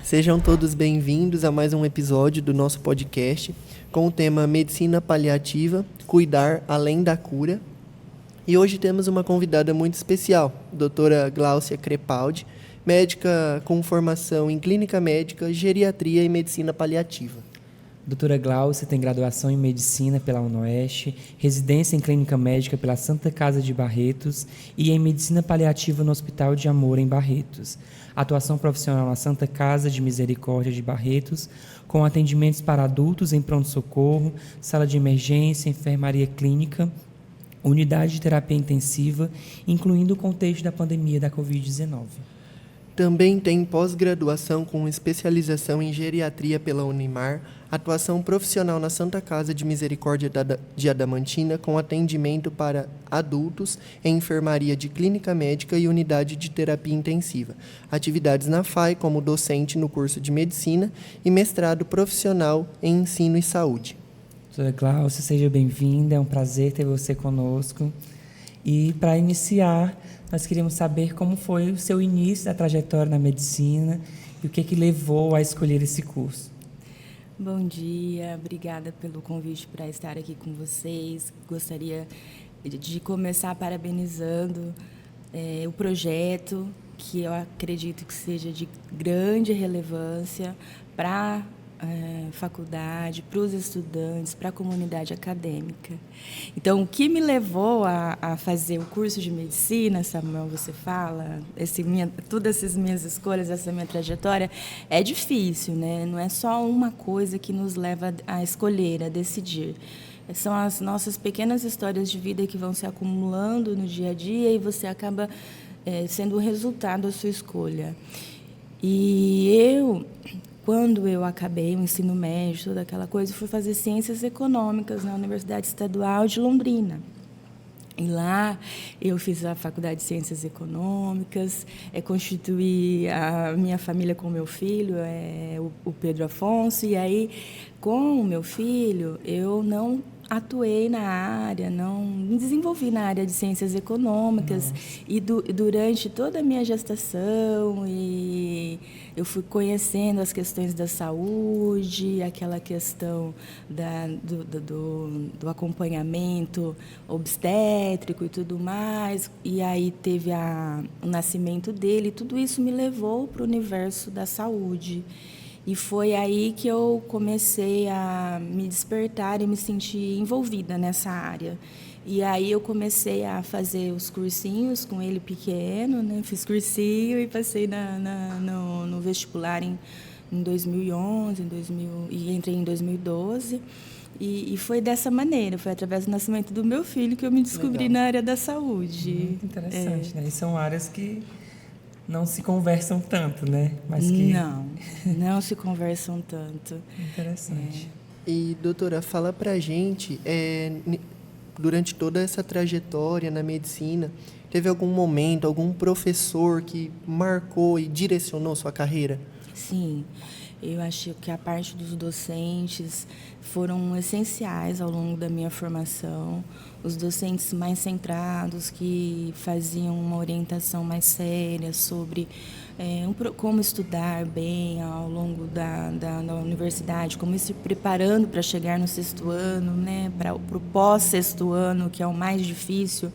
Sejam todos bem-vindos a mais um episódio do nosso podcast com o tema Medicina Paliativa, Cuidar Além da Cura. E hoje temos uma convidada muito especial, doutora Gláucia Crepaldi, médica com formação em Clínica Médica, Geriatria e Medicina Paliativa. Doutora Gláucia tem graduação em Medicina pela UNOeste, residência em Clínica Médica pela Santa Casa de Barretos e em Medicina Paliativa no Hospital de Amor, em Barretos. Atuação profissional na Santa Casa de Misericórdia de Barretos, com atendimentos para adultos em pronto-socorro, sala de emergência, enfermaria clínica, unidade de terapia intensiva, incluindo o contexto da pandemia da Covid-19. Também tem pós-graduação com especialização em geriatria pela Unimar, atuação profissional na Santa Casa de Misericórdia de Adamantina, com atendimento para adultos em enfermaria de clínica médica e unidade de terapia intensiva. Atividades na FAI como docente no curso de medicina e mestrado profissional em ensino e saúde. Doutora Gláucia, seja bem-vinda, é um prazer ter você conosco. E para iniciar, nós queríamos saber como foi o seu início da trajetória na medicina e o que levou a escolher esse curso. Bom dia, obrigada pelo convite para estar aqui com vocês. Gostaria de começar parabenizando o projeto, que eu acredito que seja de grande relevância para faculdade, para os estudantes, para a comunidade acadêmica. Então, o que me levou a fazer o curso de medicina, Samuel, você fala, todas essas minhas escolhas, essa minha trajetória, é difícil, né? Não é só uma coisa que nos leva a escolher, a decidir. São as nossas pequenas histórias de vida que vão se acumulando no dia a dia e você acaba sendo o resultado da sua escolha. E quando eu acabei o ensino médio, toda aquela coisa, fui fazer Ciências Econômicas na Universidade Estadual de Londrina. E lá eu fiz a Faculdade de Ciências Econômicas, constituí a minha família com o meu filho, o Pedro Afonso, e aí, com o meu filho, eu não atuei na área, não me desenvolvi na área de ciências econômicas. Nossa. E durante toda a minha gestação eu fui conhecendo as questões da saúde, aquela questão do acompanhamento obstétrico e tudo mais, e aí teve o nascimento dele, e tudo isso me levou para o universo da saúde. E foi aí que eu comecei a me despertar e me sentir envolvida nessa área. E aí eu comecei a fazer os cursinhos com ele pequeno, né? Fiz cursinho e passei no vestibular em 2011, e entrei em 2012. E foi dessa maneira, foi através do nascimento do meu filho que eu me descobri na área da saúde. Muito interessante, né? E são áreas que não se conversam tanto, né? Mas que... Não se conversam tanto. Interessante. E, doutora, fala pra gente, durante toda essa trajetória na medicina, teve algum momento, algum professor que marcou e direcionou sua carreira? Sim, eu acho que a parte dos docentes foram essenciais ao longo da minha formação. Os docentes mais centrados, que faziam uma orientação mais séria sobre como estudar bem ao longo da universidade, como ir se preparando para chegar no sexto ano, né, para o pós-sexto ano, que é o mais difícil.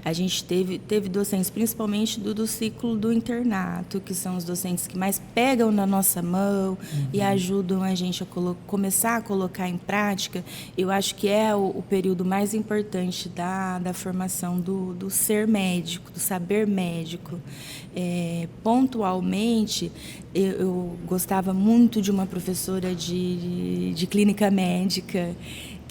A gente teve docentes, principalmente do ciclo do internato, que são os docentes que mais pegam na nossa mão e ajudam a gente a começar a colocar em prática. Eu acho que é o período mais importante da formação do ser médico, do saber médico. Pontualmente, eu gostava muito de uma professora de clínica médica,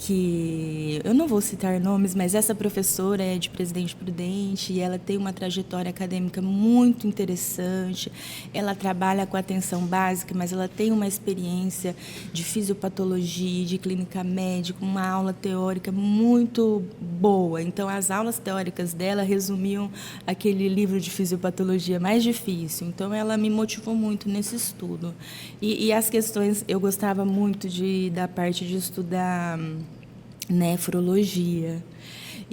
que eu não vou citar nomes, mas essa professora é de Presidente Prudente e ela tem uma trajetória acadêmica muito interessante. Ela trabalha com atenção básica, mas ela tem uma experiência de fisiopatologia, de clínica médica, uma aula teórica muito boa. Então, as aulas teóricas dela resumiam aquele livro de fisiopatologia mais difícil. Então, ela me motivou muito nesse estudo. E as questões, eu gostava muito da parte de estudar nefrologia.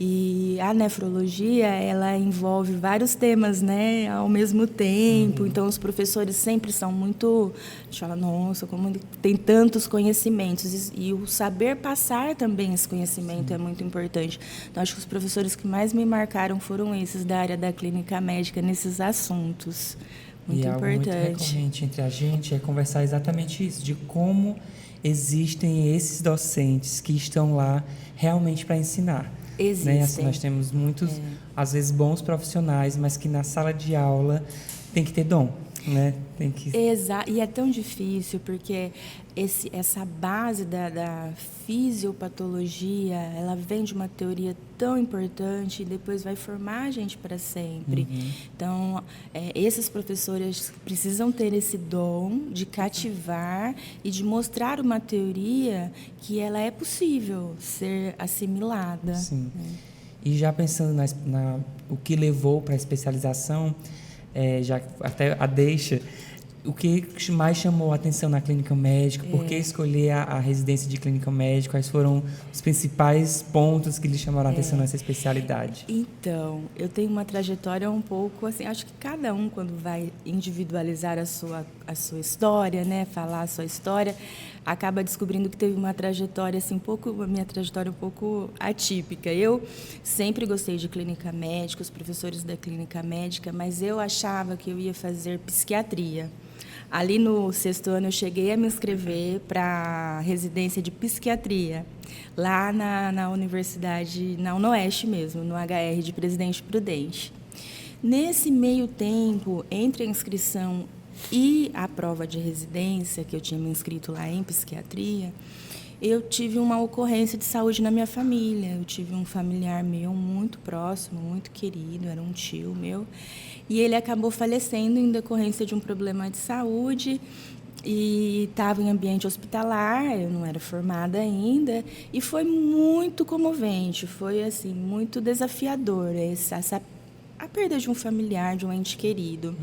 E a nefrologia, ela envolve vários temas, né, ao mesmo tempo. Então, os professores sempre são muito... A gente fala, nossa, como ele tem tantos conhecimentos. E o saber passar também esse conhecimento é muito importante. Então, acho que os professores que mais me marcaram foram esses da área da clínica médica, nesses assuntos. Muito e importante. Algo muito recorrente entre a gente é conversar exatamente isso, de como existem esses docentes que estão lá realmente para ensinar. Existem. Né? Assim, nós temos muitos, às vezes, bons profissionais, mas que na sala de aula tem que ter dom, né? Tem que... E é tão difícil, porque essa base da fisiopatologia, ela vem de uma teoria tão importante e depois vai formar a gente para sempre. Então, esses professores precisam ter esse dom de cativar e de mostrar uma teoria que ela é possível ser assimilada. Sim. E já pensando o que levou para a especialização, já até a deixa, o que mais chamou a atenção na clínica médica? Por que escolher a residência de clínica médica? Quais foram os principais pontos que lhe chamaram a atenção nessa especialidade? Então, eu tenho uma trajetória um pouco assim, acho que cada um, quando vai individualizar a sua história, né, falar a sua história, acaba descobrindo que teve uma trajetória assim, a minha trajetória um pouco atípica. Eu sempre gostei de clínica médica, os professores da clínica médica, mas eu achava que eu ia fazer psiquiatria. Ali no 6º ano eu cheguei a me inscrever para a residência de psiquiatria, lá na universidade, na UnoOeste mesmo, no HR de Presidente Prudente. Nesse meio tempo, entre a inscrição e a prova de residência, que eu tinha me inscrito lá em psiquiatria, eu tive uma ocorrência de saúde na minha família. Eu tive um familiar meu muito próximo, muito querido, era um tio meu, e ele acabou falecendo em decorrência de um problema de saúde e estava em ambiente hospitalar, eu não era formada ainda, e foi muito comovente, foi assim, muito desafiador a perda de um familiar, de um ente querido.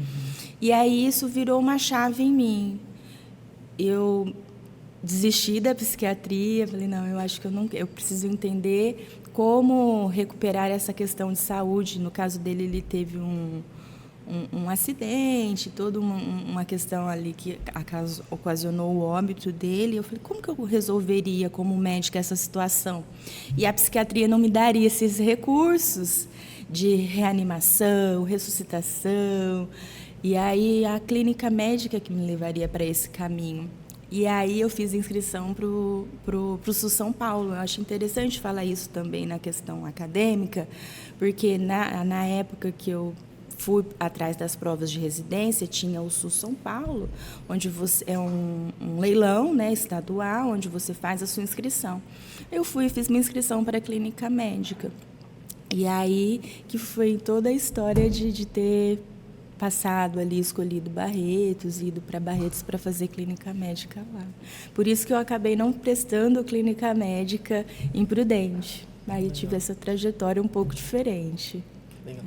E aí isso virou uma chave em mim. Eu desisti da psiquiatria, falei, não, eu acho que eu preciso entender como recuperar essa questão de saúde. No caso dele, ele teve um acidente, toda uma questão ali que ocasionou o óbito dele. Eu falei, como que eu resolveria como médica essa situação? E a psiquiatria não me daria esses recursos de reanimação, ressuscitação. E aí a clínica médica que me levaria para esse caminho. E aí eu fiz inscrição para o SUS São Paulo. Eu acho interessante falar isso também na questão acadêmica, porque na época que eu fui atrás das provas de residência, tinha o SUS São Paulo, onde é um leilão, né, estadual, onde você faz a sua inscrição. Eu fui e fiz minha inscrição para a clínica médica. E aí que foi toda a história de ter passado ali, escolhido Barretos, ido para Barretos para fazer clínica médica lá. Por isso que eu acabei não prestando clínica médica em Prudente. Aí tive essa trajetória um pouco diferente. Legal.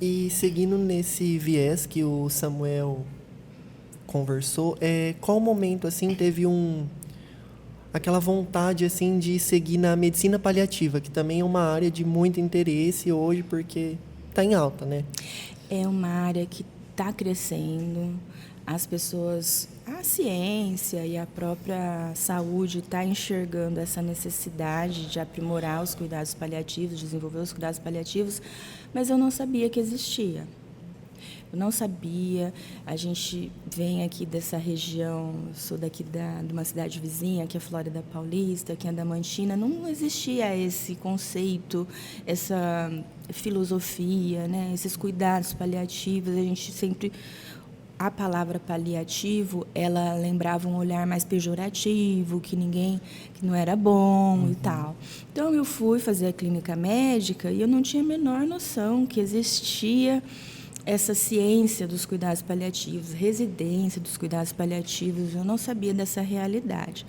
E seguindo nesse viés que o Samuel conversou, qual momento assim teve aquela vontade assim de seguir na medicina paliativa, que também é uma área de muito interesse hoje porque está em alta, né? É uma área que está crescendo, as pessoas, a ciência e a própria saúde está enxergando essa necessidade de aprimorar os cuidados paliativos, desenvolver os cuidados paliativos, mas eu não sabia que existia. Eu não sabia, a gente vem aqui dessa região, sou daqui de uma cidade vizinha, que é Flórida Paulista, que é Adamantina, não existia esse conceito, essa filosofia, né? Esses cuidados paliativos, a gente sempre... A palavra paliativo, ela lembrava um olhar mais pejorativo, que não era bom e tal. Então, eu fui fazer a clínica médica e eu não tinha a menor noção que existia essa ciência dos cuidados paliativos, residência dos cuidados paliativos, eu não sabia dessa realidade.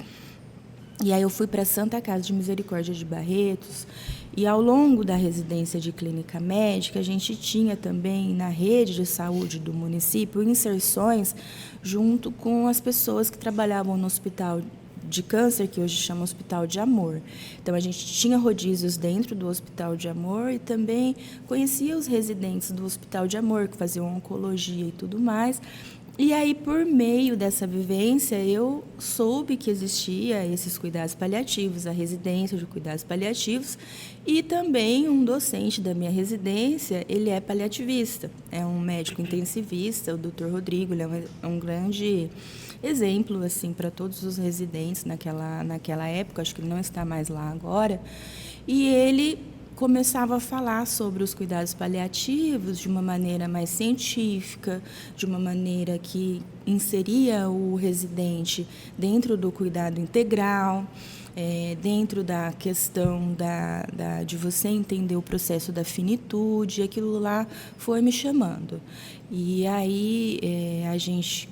E aí eu fui para a Santa Casa de Misericórdia de Barretos, e ao longo da residência de clínica médica, a gente tinha também na rede de saúde do município inserções junto com as pessoas que trabalhavam no hospital de câncer, que hoje chama Hospital de Amor. Então, a gente tinha rodízios dentro do Hospital de Amor e também conhecia os residentes do Hospital de Amor, que faziam oncologia e tudo mais. E aí, por meio dessa vivência, eu soube que existia esses cuidados paliativos, a residência de cuidados paliativos, e também um docente da minha residência, ele é paliativista, é um médico intensivista, o Dr. Rodrigo, ele é um grande exemplo assim para todos os residentes naquela época, acho que ele não está mais lá agora, e ele começava a falar sobre os cuidados paliativos de uma maneira mais científica, de uma maneira que inseria o residente dentro do cuidado integral, dentro da questão de você entender o processo da finitude, aquilo lá foi me chamando. E aí,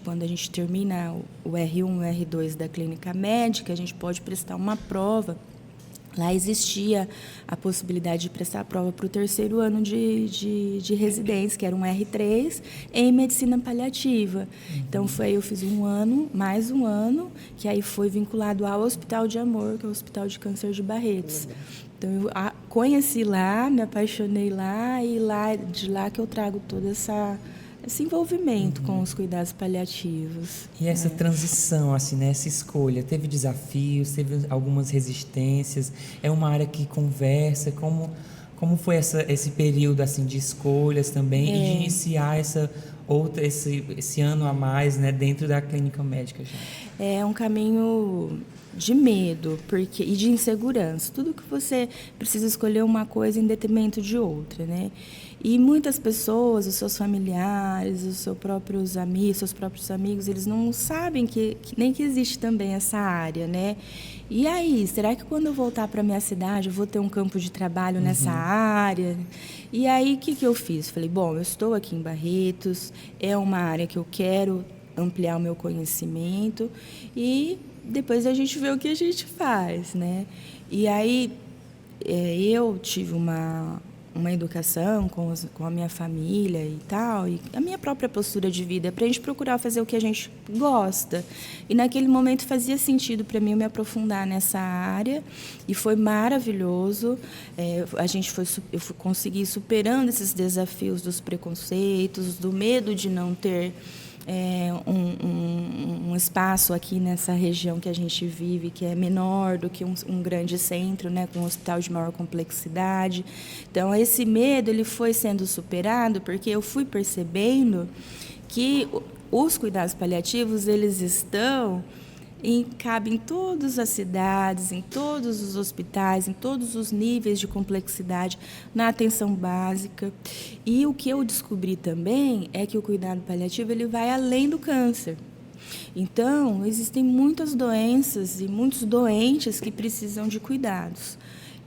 quando a gente termina o R1, o R2 da clínica médica, a gente pode prestar uma prova. Lá existia a possibilidade de prestar a prova para o terceiro ano de residência, que era um R3, em medicina paliativa. Então, eu fiz um ano, mais um ano, que aí foi vinculado ao Hospital de Amor, que é o Hospital de Câncer de Barretos. Então, eu conheci lá, me apaixonei lá, e de lá que eu trago todo esse envolvimento com os cuidados paliativos. E essa transição, assim, né, essa escolha, teve desafios, teve algumas resistências, é uma área que conversa, como foi esse período assim, de escolhas também e de iniciar esse ano a mais, né, dentro da clínica médica já? É um caminho de medo e de insegurança. Tudo que você precisa escolher uma coisa em detrimento de outra, né? E muitas pessoas, os seus familiares, os seus próprios amigos, eles não sabem nem que existe também essa área, né? E aí, será que quando eu voltar para a minha cidade eu vou ter um campo de trabalho nessa área? E aí, o que eu fiz? Falei, bom, eu estou aqui em Barretos, é uma área que eu quero ampliar o meu conhecimento e depois a gente vê o que a gente faz, né? E aí, eu tive uma educação com a minha família e tal, e a minha própria postura de vida, para a gente procurar fazer o que a gente gosta. E naquele momento fazia sentido para mim eu me aprofundar nessa área, e foi maravilhoso. Eu consegui ir superando esses desafios dos preconceitos, do medo de não ter um espaço aqui nessa região que a gente vive, que é menor do que um grande centro, né, com um hospital de maior complexidade. Então, esse medo ele foi sendo superado porque eu fui percebendo que os cuidados paliativos eles cabem em todas as cidades, em todos os hospitais, em todos os níveis de complexidade, na atenção básica. E o que eu descobri também é que o cuidado paliativo ele vai além do câncer. Então, existem muitas doenças e muitos doentes que precisam de cuidados.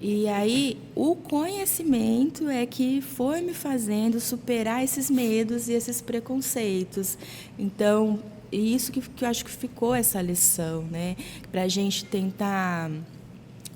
E aí, o conhecimento é que foi me fazendo superar esses medos e esses preconceitos. Então, isso que eu acho que ficou essa lição, né? Para a gente tentar...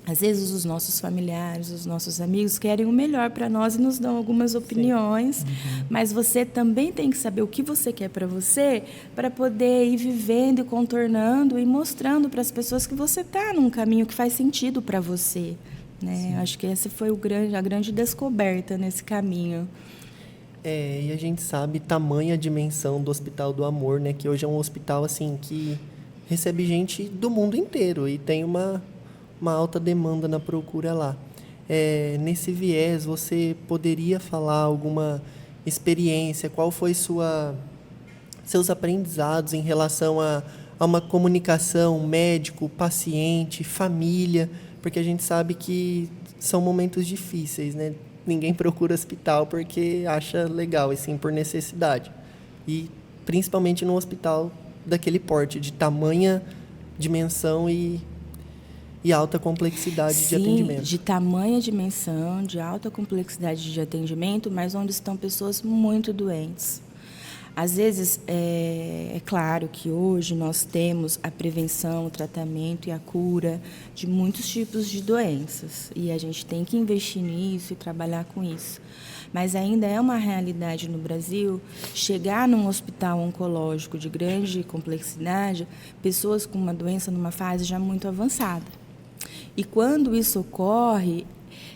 Às vezes, os nossos familiares, os nossos amigos querem o melhor para nós e nos dão algumas opiniões, mas você também tem que saber o que você quer para você, para poder ir vivendo e contornando e mostrando para as pessoas que você está num caminho que faz sentido para você, né? Acho que essa foi a grande descoberta nesse caminho. E a gente sabe tamanha dimensão do Hospital do Amor, né? Que hoje é um hospital assim, que recebe gente do mundo inteiro e tem uma alta demanda na procura lá. Nesse viés, você poderia falar alguma experiência? Qual foi seus aprendizados em relação a uma comunicação médico, paciente, família? Porque a gente sabe que são momentos difíceis, né? Ninguém procura hospital porque acha legal, e sim por necessidade. E principalmente num hospital daquele porte, de tamanha dimensão e alta complexidade de atendimento. De tamanha dimensão, de alta complexidade de atendimento, mas onde estão pessoas muito doentes. Às vezes, é claro que hoje nós temos a prevenção, o tratamento e a cura de muitos tipos de doenças, e a gente tem que investir nisso e trabalhar com isso. Mas ainda é uma realidade no Brasil chegar num hospital oncológico de grande complexidade, pessoas com uma doença numa fase já muito avançada. E quando isso ocorre,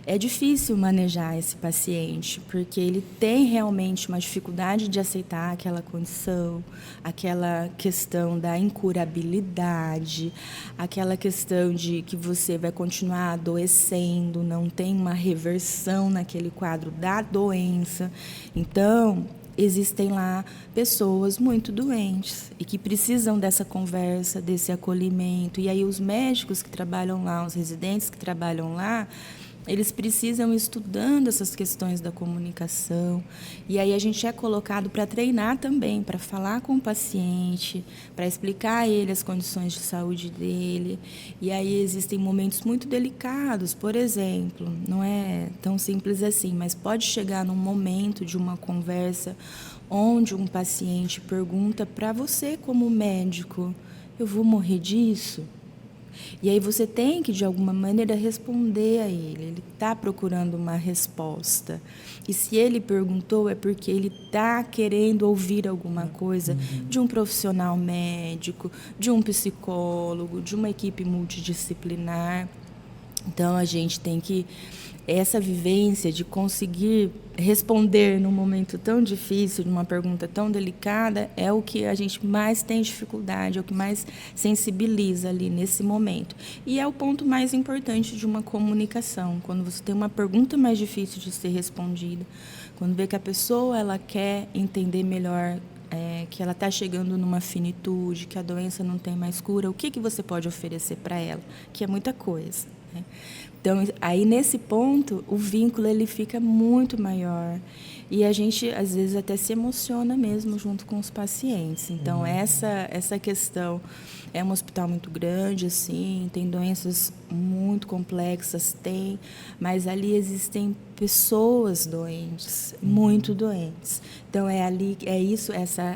é difícil manejar esse paciente, porque ele tem realmente uma dificuldade de aceitar aquela condição, aquela questão da incurabilidade, aquela questão de que você vai continuar adoecendo, não tem uma reversão naquele quadro da doença. Então, existem lá pessoas muito doentes e que precisam dessa conversa, desse acolhimento. E aí os médicos que trabalham lá, os residentes que trabalham lá, eles precisam ir estudando essas questões da comunicação. E aí a gente é colocado para treinar também, para falar com o paciente, para explicar a ele as condições de saúde dele. E aí existem momentos muito delicados, por exemplo, não é tão simples assim, mas pode chegar num momento de uma conversa onde um paciente pergunta para você como médico: eu vou morrer disso? E aí você tem que, de alguma maneira, responder a ele. Ele está procurando uma resposta. E se ele perguntou, é porque ele está querendo ouvir alguma coisa de um profissional médico, de um psicólogo, de uma equipe multidisciplinar. Então, a gente tem que... Essa vivência de conseguir responder num momento tão difícil, numa pergunta tão delicada, é o que a gente mais tem dificuldade, é o que mais sensibiliza ali nesse momento. E é o ponto mais importante de uma comunicação, quando você tem uma pergunta mais difícil de ser respondida, quando vê que a pessoa ela quer entender melhor, que ela está chegando numa finitude, que a doença não tem mais cura, o que você pode oferecer para ela? Que é muita coisa, né? Então, aí nesse ponto, o vínculo ele fica muito maior e a gente, às vezes, até se emociona mesmo junto com os pacientes. Então, essa questão é um hospital muito grande, assim, tem doenças muito complexas, mas ali existem pessoas doentes, muito doentes. Então,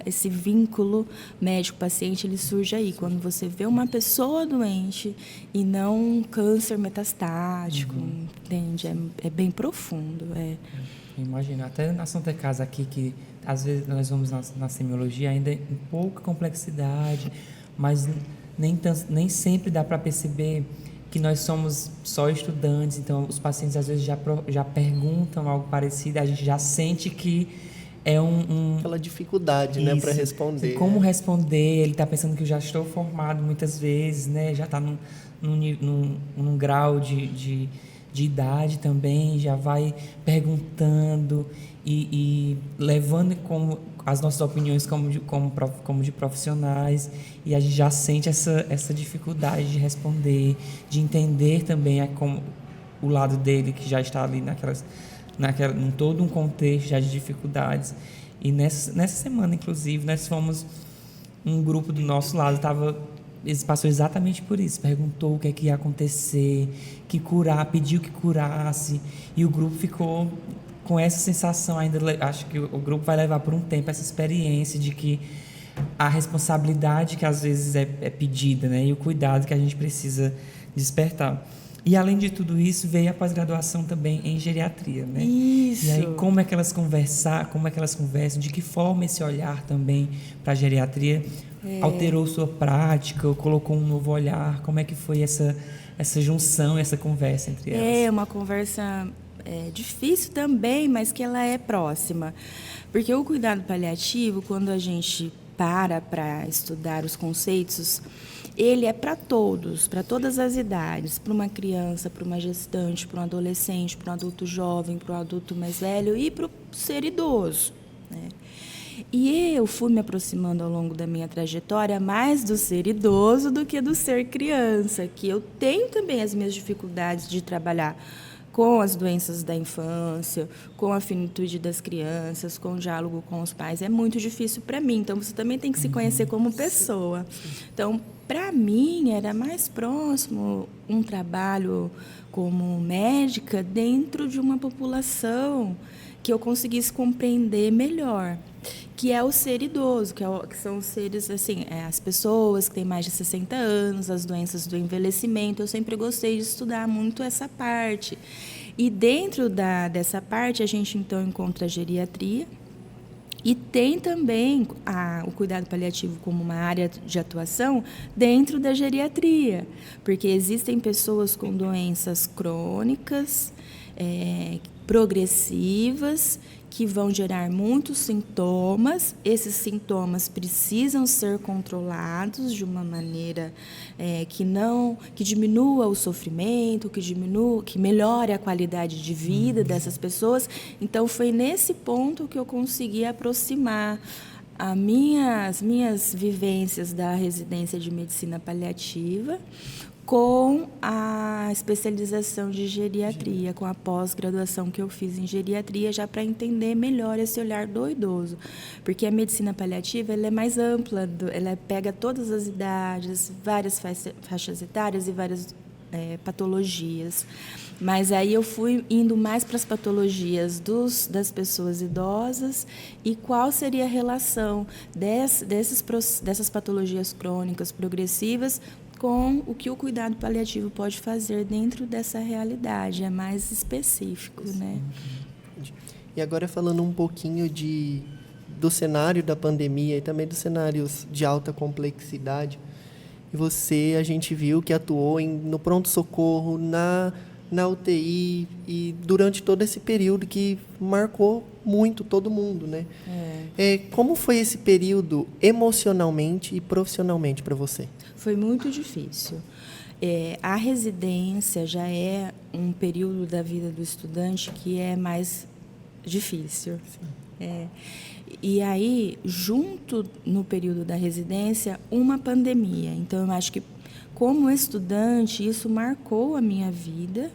esse vínculo médico-paciente, ele surge aí, quando você vê uma pessoa doente e não um câncer metastático, entende? É bem profundo, Imagina, até na Santa Casa aqui, que às vezes nós vamos na semiologia ainda em pouca complexidade, mas nem sempre dá para perceber que nós somos só estudantes, então os pacientes às vezes já perguntam algo parecido, a gente já sente que é aquela dificuldade, né, para responder. Como responder? Ele está pensando que eu já estou formado muitas vezes, né? Já está num grau de idade também, já vai perguntando e levando como as nossas opiniões como de profissionais, e a gente já sente essa dificuldade de responder, de entender também como o lado dele que já está ali em todo um contexto já de dificuldades. E nessa semana, inclusive, nós fomos, um grupo do nosso lado passou exatamente por isso, perguntou o que é que ia acontecer, pediu que curasse, e o grupo ficou com essa sensação ainda. Acho que o grupo vai levar por um tempo essa experiência de que a responsabilidade que às vezes é pedida, né, e o cuidado que a gente precisa despertar. E, além de tudo isso, veio a pós-graduação também em geriatria, né? Isso. E aí, como é que elas conversam, de que forma esse olhar também para a geriatria alterou sua prática, ou colocou um novo olhar? Como é que foi essa junção, essa conversa entre elas? É uma conversa difícil também, mas que ela é próxima. Porque o cuidado paliativo, quando a gente para estudar os conceitos, ele é para todos, para todas as idades, para uma criança, para uma gestante, para um adolescente, para um adulto jovem, para um adulto mais velho e para o ser idoso, né? E eu fui me aproximando ao longo da minha trajetória mais do ser idoso do que do ser criança, que eu tenho também as minhas dificuldades de trabalhar com as doenças da infância, com a finitude das crianças, com o diálogo com os pais. É muito difícil para mim, então você também tem que se conhecer como pessoa. Então, para mim, era mais próximo um trabalho como médica dentro de uma população que eu conseguisse compreender melhor, que é o ser idoso, que são os seres, assim, as pessoas que têm mais de 60 anos, as doenças do envelhecimento. Eu sempre gostei de estudar muito essa parte. E dentro dessa parte, a gente, então, encontra a geriatria, e tem também o cuidado paliativo como uma área de atuação dentro da geriatria, porque existem pessoas com doenças crônicas, progressivas, que vão gerar muitos sintomas. Esses sintomas precisam ser controlados de uma maneira que diminua o sofrimento, que melhore a qualidade de vida dessas pessoas. Então, foi nesse ponto que eu consegui aproximar as minhas vivências da residência de medicina paliativa com a especialização de geriatria, com a pós-graduação que eu fiz em geriatria, já para entender melhor esse olhar do idoso. Porque a medicina paliativa ela é mais ampla, ela pega todas as idades, várias faixas etárias e várias patologias. Mas aí eu fui indo mais para as patologias das pessoas idosas e qual seria a relação dessas patologias crônicas progressivas com o que o cuidado paliativo pode fazer dentro dessa realidade, é mais específico, né? E agora falando um pouquinho do cenário da pandemia e também dos cenários de alta complexidade, a gente viu que atuou no pronto-socorro, na UTI e durante todo esse período que marcou muito todo mundo, né? Como foi esse período emocionalmente e profissionalmente para você? Foi muito difícil. A residência já é um período da vida do estudante que é mais difícil. E aí, junto no período da residência, uma pandemia. Então, eu acho que, como estudante, isso marcou a minha vida,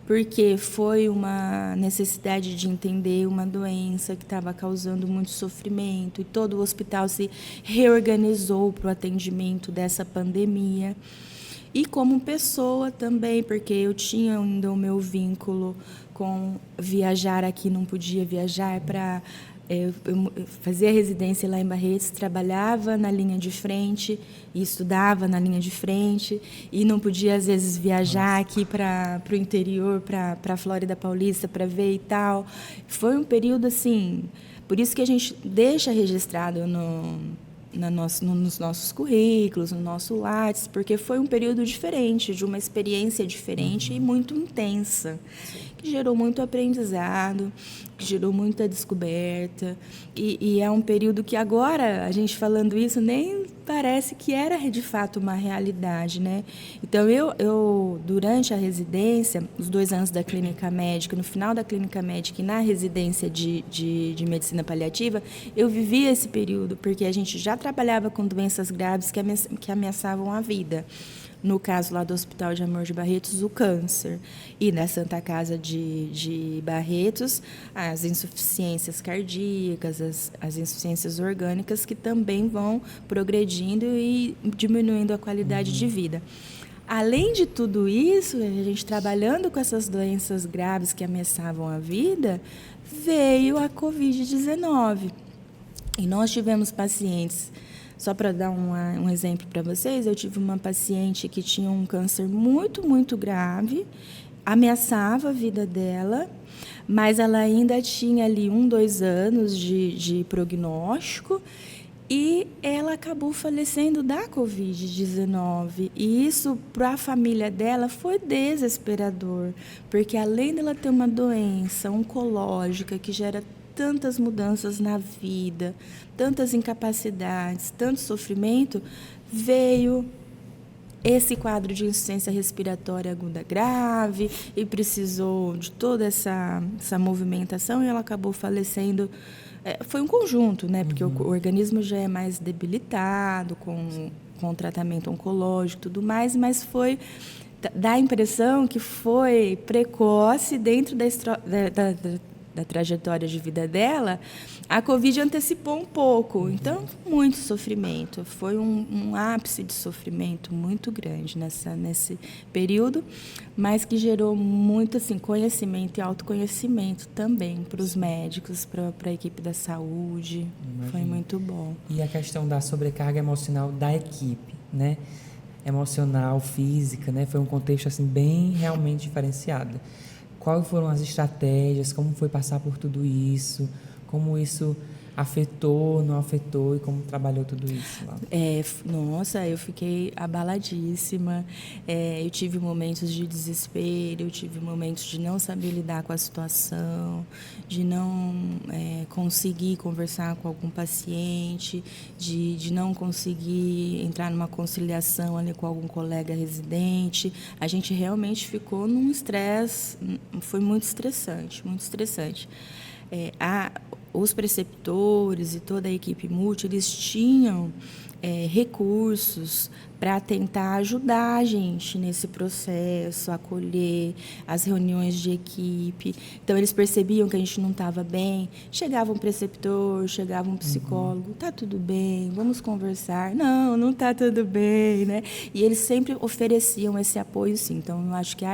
porque foi uma necessidade de entender uma doença que estava causando muito sofrimento, e todo o hospital se reorganizou para o atendimento dessa pandemia. E como pessoa também, porque eu tinha ainda o meu vínculo com viajar aqui, não podia viajar para... Eu fazia residência lá em Barretos, trabalhava na linha de frente e estudava na linha de frente e não podia, às vezes, viajar aqui para o interior, para a Flórida Paulista, para ver e tal. Foi um período, assim... Por isso que a gente deixa registrado nos nossos currículos, no nosso Lattes, porque foi um período diferente, de uma experiência diferente e muito intensa, que gerou muito aprendizado, que gerou muita descoberta, e é um período que agora, a gente falando isso, nem parece que era de fato uma realidade, né? Então, eu durante a residência, os 2 anos da clínica médica, no final da clínica médica e na residência de medicina paliativa, eu vivia esse período, porque a gente já trabalhava com doenças graves que ameaçavam a vida. No caso lá do Hospital de Amor de Barretos, o câncer. E na Santa Casa de Barretos, as insuficiências cardíacas, as insuficiências orgânicas, que também vão progredindo e diminuindo a qualidade de vida. Além de tudo isso, a gente trabalhando com essas doenças graves que ameaçavam a vida, veio a Covid-19. E nós tivemos pacientes... Só para dar um exemplo para vocês, eu tive uma paciente que tinha um câncer muito, muito grave, ameaçava a vida dela, mas ela ainda tinha ali 2 anos de prognóstico e ela acabou falecendo da Covid-19. E isso, para a família dela, foi desesperador, porque além dela ter uma doença oncológica que gera tantas mudanças na vida, tantas incapacidades, tanto sofrimento, veio esse quadro de insuficiência respiratória aguda grave e precisou de toda essa movimentação e ela acabou falecendo. Foi um conjunto, né? Porque o organismo já é mais debilitado com tratamento oncológico e tudo mais, mas dá a impressão que foi precoce dentro da trajetória de vida dela, a Covid antecipou um pouco. Então, muito sofrimento. Foi um ápice de sofrimento muito grande nesse período, mas que gerou muito assim, conhecimento e autoconhecimento também para os médicos, para a equipe da saúde. Imagino. Foi muito bom. E a questão da sobrecarga emocional da equipe, né? Emocional, física, né? Foi um contexto assim bem realmente diferenciado. Quais foram as estratégias? Como foi passar por tudo isso? Como isso afetou, não afetou e como trabalhou tudo isso lá? Nossa, eu fiquei abaladíssima. Eu tive momentos de desespero, eu tive momentos de não saber lidar com a situação, de não conseguir conversar com algum paciente, de não conseguir entrar numa conciliação ali com algum colega residente. A gente realmente ficou num estresse, foi muito estressante, muito estressante. Os preceptores e toda a equipe multi, eles tinham recursos para tentar ajudar a gente nesse processo, acolher as reuniões de equipe. Então, eles percebiam que a gente não estava bem. Chegava um preceptor, chegava um psicólogo. Tá tudo bem, vamos conversar. Não está tudo bem, né? E eles sempre ofereciam esse apoio, sim. Então, eu acho que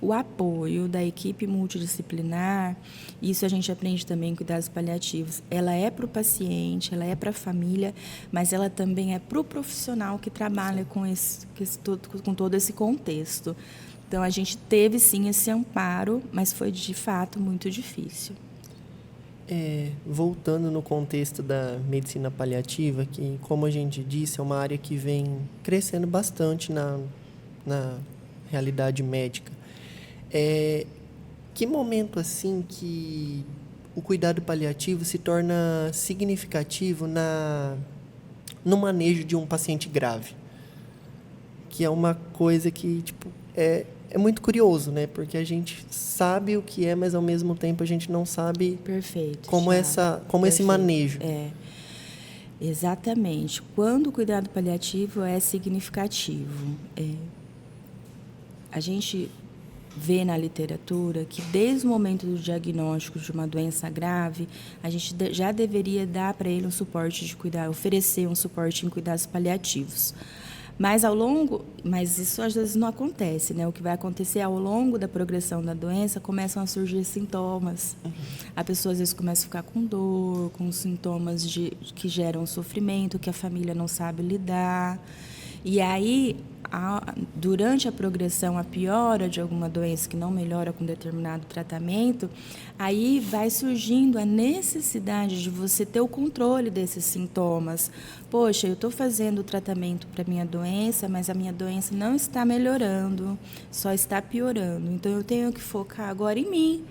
o apoio da equipe multidisciplinar, isso a gente aprende também em cuidados paliativos. Ela é para o paciente, ela é para a família, mas ela também é para o profissional que trabalha com todo esse contexto. Então, a gente teve, sim, esse amparo, mas foi, de fato, muito difícil. Voltando no contexto da medicina paliativa, que, como a gente disse, é uma área que vem crescendo bastante na realidade médica. Que momento, assim, que o cuidado paliativo se torna significativo no manejo de um paciente grave? Que é uma coisa que, é muito curioso, né? Porque a gente sabe o que é, mas ao mesmo tempo a gente não sabe como esse manejo. Exatamente. Quando o cuidado paliativo é significativo, a gente vê na literatura que desde o momento do diagnóstico de uma doença grave, a gente já deveria dar para ele um suporte de cuidado, oferecer um suporte em cuidados paliativos. Mas isso às vezes não acontece, né? O que vai acontecer ao longo da progressão da doença, começam a surgir sintomas. A pessoa às vezes começa a ficar com dor, com sintomas que geram sofrimento, que a família não sabe lidar. E aí, durante a progressão, a piora de alguma doença que não melhora com determinado tratamento, aí vai surgindo a necessidade de você ter o controle desses sintomas. Poxa, eu estou fazendo o tratamento para a minha doença, mas a minha doença não está melhorando, só está piorando. Então, eu tenho que focar agora em mim,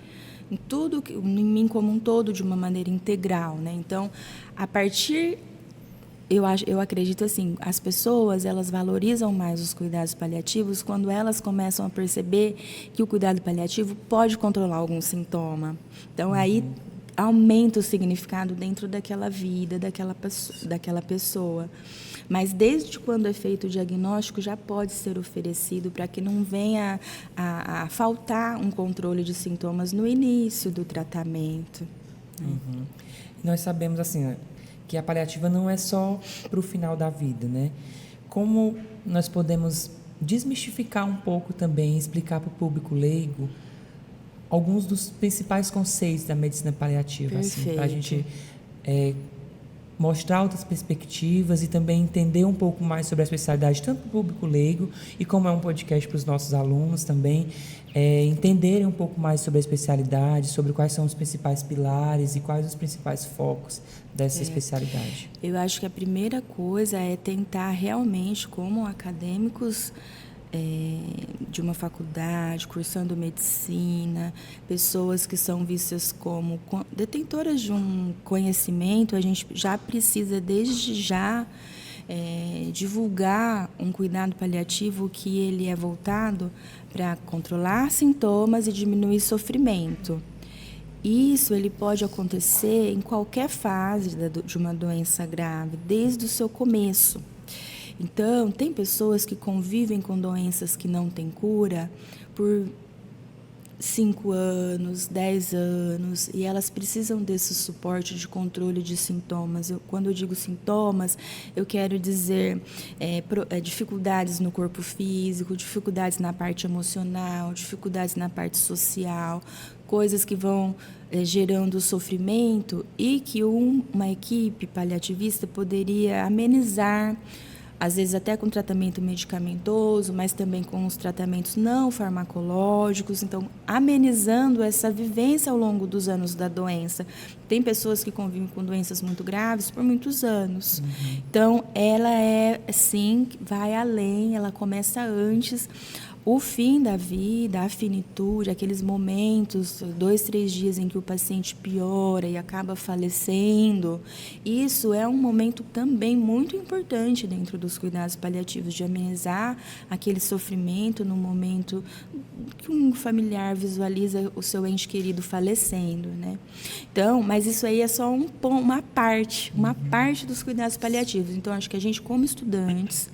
em mim como um todo, de uma maneira integral, né? Então, a partir... Eu acredito assim, as pessoas, elas valorizam mais os cuidados paliativos quando elas começam a perceber que o cuidado paliativo pode controlar algum sintoma. Então, aí aumenta o significado dentro daquela vida, daquela pessoa. Mas desde quando é feito o diagnóstico, já pode ser oferecido para que não venha a faltar um controle de sintomas no início do tratamento. Nós sabemos, assim, que a paliativa não é só para o final da vida, né? Como nós podemos desmistificar um pouco também, explicar para o público leigo alguns dos principais conceitos da medicina paliativa, assim, para a gente mostrar outras perspectivas e também entender um pouco mais sobre a especialidade, tanto para o público leigo e como é um podcast para os nossos alunos também, entenderem um pouco mais sobre a especialidade, sobre quais são os principais pilares e quais os principais focos dessa especialidade. Eu acho que a primeira coisa é tentar realmente, como acadêmicos de uma faculdade, cursando medicina, pessoas que são vistas como detentoras de um conhecimento, a gente já precisa, desde já, divulgar um cuidado paliativo que ele é voltado para controlar sintomas e diminuir sofrimento. Isso ele pode acontecer em qualquer fase de uma doença grave, desde o seu começo. Então, tem pessoas que convivem com doenças que não têm cura por 5 anos, 10 anos, e elas precisam desse suporte de controle de sintomas. Quando eu digo sintomas, eu quero dizer dificuldades no corpo físico, dificuldades na parte emocional, dificuldades na parte social, coisas que vão gerando sofrimento e que uma equipe paliativista poderia amenizar, às vezes até com tratamento medicamentoso, mas também com os tratamentos não farmacológicos, então amenizando essa vivência ao longo dos anos da doença. Tem pessoas que convivem com doenças muito graves por muitos anos. Então, ela sim, vai além, ela começa antes. O fim da vida, a finitude, aqueles momentos, 2, 3 dias em que o paciente piora e acaba falecendo, isso é um momento também muito importante dentro dos cuidados paliativos, de amenizar aquele sofrimento no momento que um familiar visualiza o seu ente querido falecendo, né? Então, mas isso aí é só uma parte dos cuidados paliativos. Então, acho que a gente, como estudantes,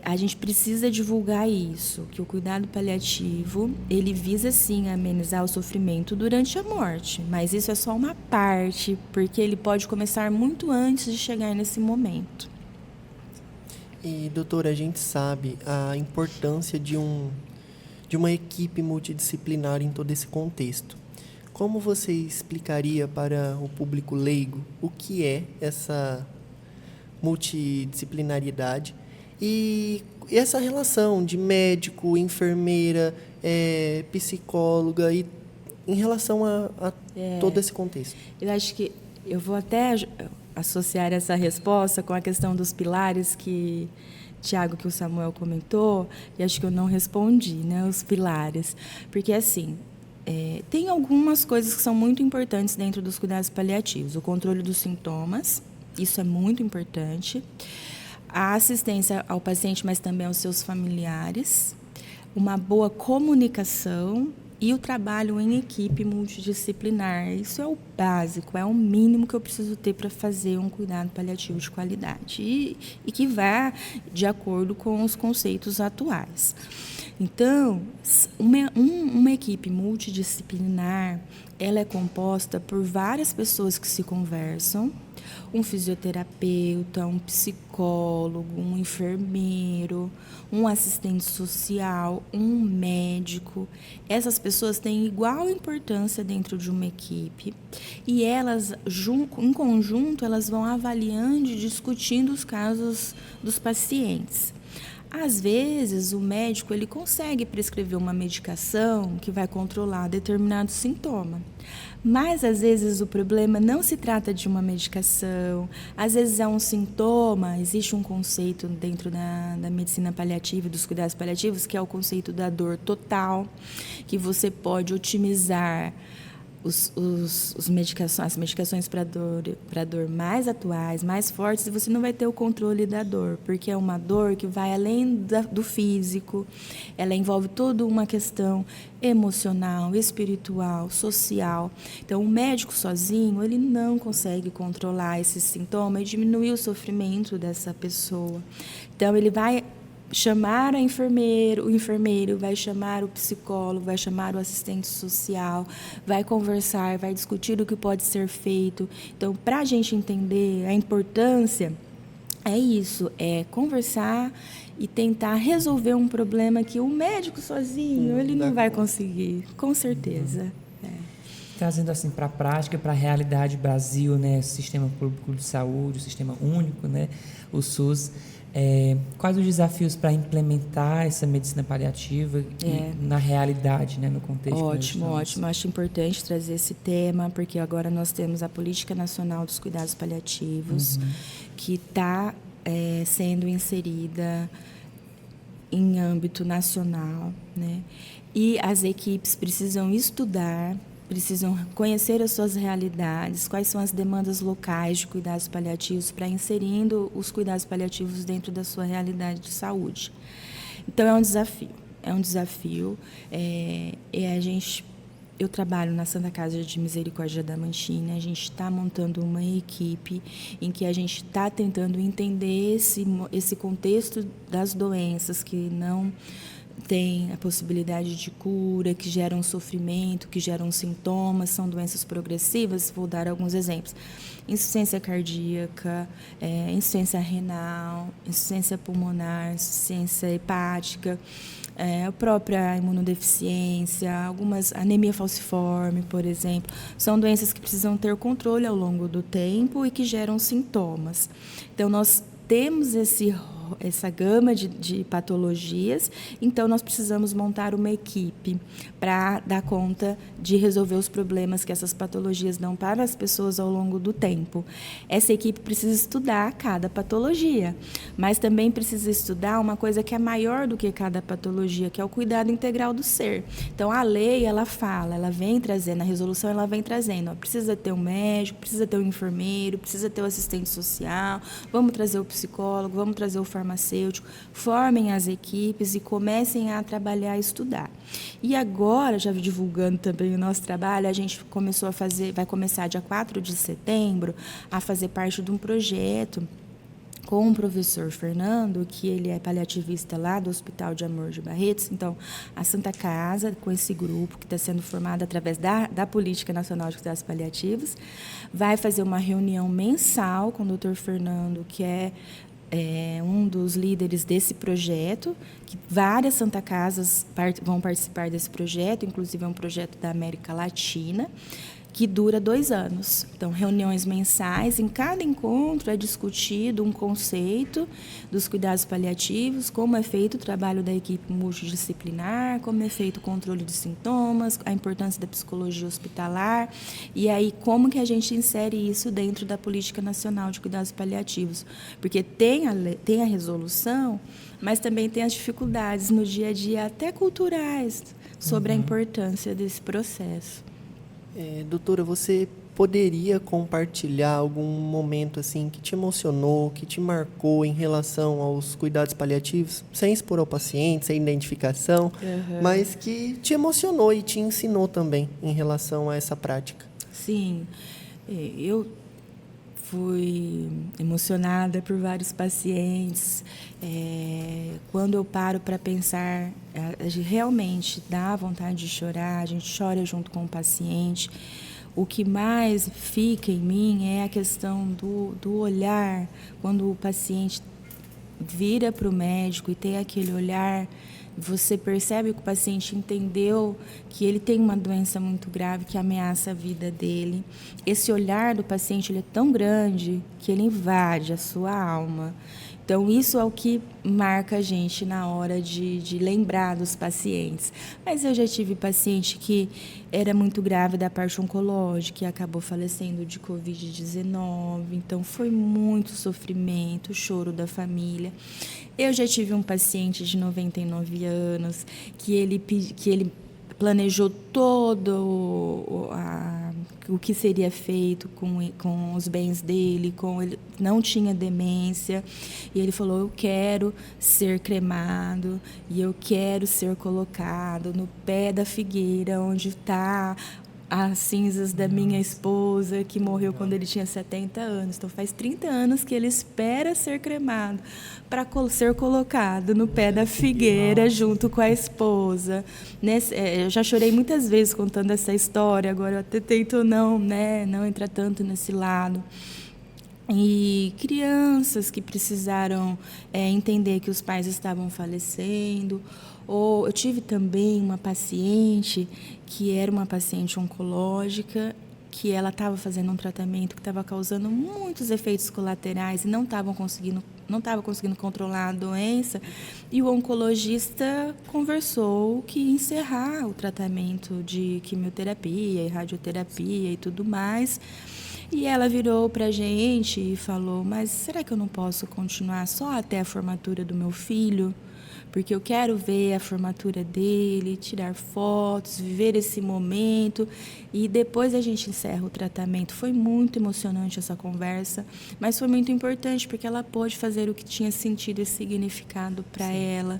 a gente precisa divulgar isso, que o cuidado paliativo, ele visa, sim, amenizar o sofrimento durante a morte, mas isso é só uma parte, porque ele pode começar muito antes de chegar nesse momento. E, doutora, a gente sabe a importância de uma equipe multidisciplinar em todo esse contexto. Como você explicaria para o público leigo o que é essa multidisciplinaridade e essa relação de médico, enfermeira, psicóloga e em relação a todo esse contexto? Eu acho que eu vou até associar essa resposta com a questão dos pilares que o Samuel comentou, e acho que eu não respondi, né, os pilares. Porque, assim, tem algumas coisas que são muito importantes dentro dos cuidados paliativos. O controle dos sintomas, isso é muito importante. A assistência ao paciente, mas também aos seus familiares. Uma boa comunicação e o trabalho em equipe multidisciplinar. Isso é o básico, é o mínimo que eu preciso ter para fazer um cuidado paliativo de qualidade e que vá de acordo com os conceitos atuais. Então, uma equipe multidisciplinar, ela é composta por várias pessoas que se conversam, um fisioterapeuta, um psicólogo, um enfermeiro, um assistente social, um médico. Essas pessoas têm igual importância dentro de uma equipe e elas, em conjunto, elas vão avaliando e discutindo os casos dos pacientes. Às vezes, o médico ele consegue prescrever uma medicação que vai controlar determinado sintoma. Mas, às vezes, o problema não se trata de uma medicação. Às vezes, é um sintoma. Existe um conceito dentro da medicina paliativa e dos cuidados paliativos, que é o conceito da dor total, que você pode otimizar as medicações para dor mais atuais, mais fortes, e você não vai ter o controle da dor, porque é uma dor que vai além do físico, ela envolve toda uma questão emocional, espiritual, social. Então, o médico sozinho, ele não consegue controlar esse sintoma e diminuir o sofrimento dessa pessoa. Então, ele vai chamar o enfermeiro vai chamar o psicólogo, vai chamar o assistente social, vai conversar, vai discutir o que pode ser feito. Então, para a gente entender a importância, é isso, é conversar e tentar resolver um problema que o médico sozinho, ele não vai conseguir, com certeza. Trazendo assim para a prática, para a realidade Brasil, né, o Sistema Público de Saúde, o Sistema Único, né, o SUS, quais os desafios para implementar essa medicina paliativa na realidade, né, no contexto? Ótimo. Acho importante trazer esse tema, porque agora nós temos a Política Nacional dos Cuidados Paliativos, que está sendo inserida em âmbito nacional, né? E as equipes precisam estudar, precisam conhecer as suas realidades, quais são as demandas locais de cuidados paliativos, para inserindo os cuidados paliativos dentro da sua realidade de saúde. Então, é um desafio. Eu trabalho na Santa Casa de Misericórdia da Adamantina, a gente está montando uma equipe em que a gente está tentando entender esse contexto das doenças que não tem a possibilidade de cura, que geram sofrimento, que geram sintomas, são doenças progressivas. Vou dar alguns exemplos: insuficiência cardíaca, insuficiência renal, insuficiência pulmonar, insuficiência hepática, a própria imunodeficiência, algumas anemia falciforme, por exemplo. São doenças que precisam ter controle ao longo do tempo e que geram sintomas. Então, nós temos essa gama de patologias, então nós precisamos montar uma equipe para dar conta de resolver os problemas que essas patologias dão para as pessoas ao longo do tempo. Essa equipe precisa estudar cada patologia, mas também precisa estudar uma coisa que é maior do que cada patologia, que é o cuidado integral do ser. Então, a lei, ela fala, ela vem trazendo, a resolução ela vem trazendo, precisa ter um médico, precisa ter um enfermeiro, precisa ter o assistente social, vamos trazer o psicólogo, vamos trazer o farmacêutico, formem as equipes e comecem a trabalhar e estudar. E agora, já divulgando também o nosso trabalho, a gente vai começar dia 4 de setembro a fazer parte de um projeto com o professor Fernando, que ele é paliativista lá do Hospital de Amor de Barretos. Então, a Santa Casa, com esse grupo que está sendo formado através da Política Nacional de Cuidados Paliativos, vai fazer uma reunião mensal com o Dr. Fernando, que é um dos líderes desse projeto, que várias Santa Casas vão participar desse projeto, inclusive é um projeto da América Latina, que dura 2 anos. Então, reuniões mensais, em cada encontro é discutido um conceito dos cuidados paliativos, como é feito o trabalho da equipe multidisciplinar, como é feito o controle de sintomas, a importância da psicologia hospitalar, e aí como que a gente insere isso dentro da Política Nacional de Cuidados Paliativos. Porque tem a resolução, mas também tem as dificuldades no dia a dia, até culturais, sobre a importância desse processo. Doutora, você poderia compartilhar algum momento assim que te emocionou, que te marcou em relação aos cuidados paliativos, sem expor ao paciente, sem identificação, mas que te emocionou e te ensinou também em relação a essa prática? Sim, eu fui emocionada por vários pacientes. Quando eu paro para pensar, realmente dá vontade de chorar, a gente chora junto com o paciente. O que mais fica em mim é a questão do olhar, quando o paciente vira para o médico e tem aquele olhar, você percebe que o paciente entendeu que ele tem uma doença muito grave que ameaça a vida dele. Esse olhar do paciente ele é tão grande que ele invade a sua alma. Então, isso é o que marca a gente na hora de lembrar dos pacientes. Mas eu já tive paciente que era muito grave da parte oncológica e acabou falecendo de Covid-19. Então, foi muito sofrimento, choro da família. Eu já tive um paciente de 99 anos que ele planejou todo o que seria feito com os bens dele, ele não tinha demência, e ele falou: eu quero ser cremado e eu quero ser colocado no pé da figueira onde está as cinzas da minha esposa, que morreu quando ele tinha 70 anos. Então, faz 30 anos que ele espera ser cremado para ser colocado no pé da figueira junto com a esposa. Eu já chorei muitas vezes contando essa história, agora eu até tento não entrar tanto nesse lado. E crianças que precisaram entender que os pais estavam falecendo. Ou eu tive também uma paciente que era uma paciente oncológica, que ela estava fazendo um tratamento que estava causando muitos efeitos colaterais e não estava conseguindo controlar a doença, e o oncologista conversou que ia encerrar o tratamento de quimioterapia e radioterapia e tudo mais. E ela virou para a gente e falou: mas será que eu não posso continuar só até a formatura do meu filho? Porque eu quero ver a formatura dele, tirar fotos, viver esse momento, e depois a gente encerra o tratamento. Foi muito emocionante essa conversa, mas foi muito importante porque ela pôde fazer o que tinha sentido e significado para ela.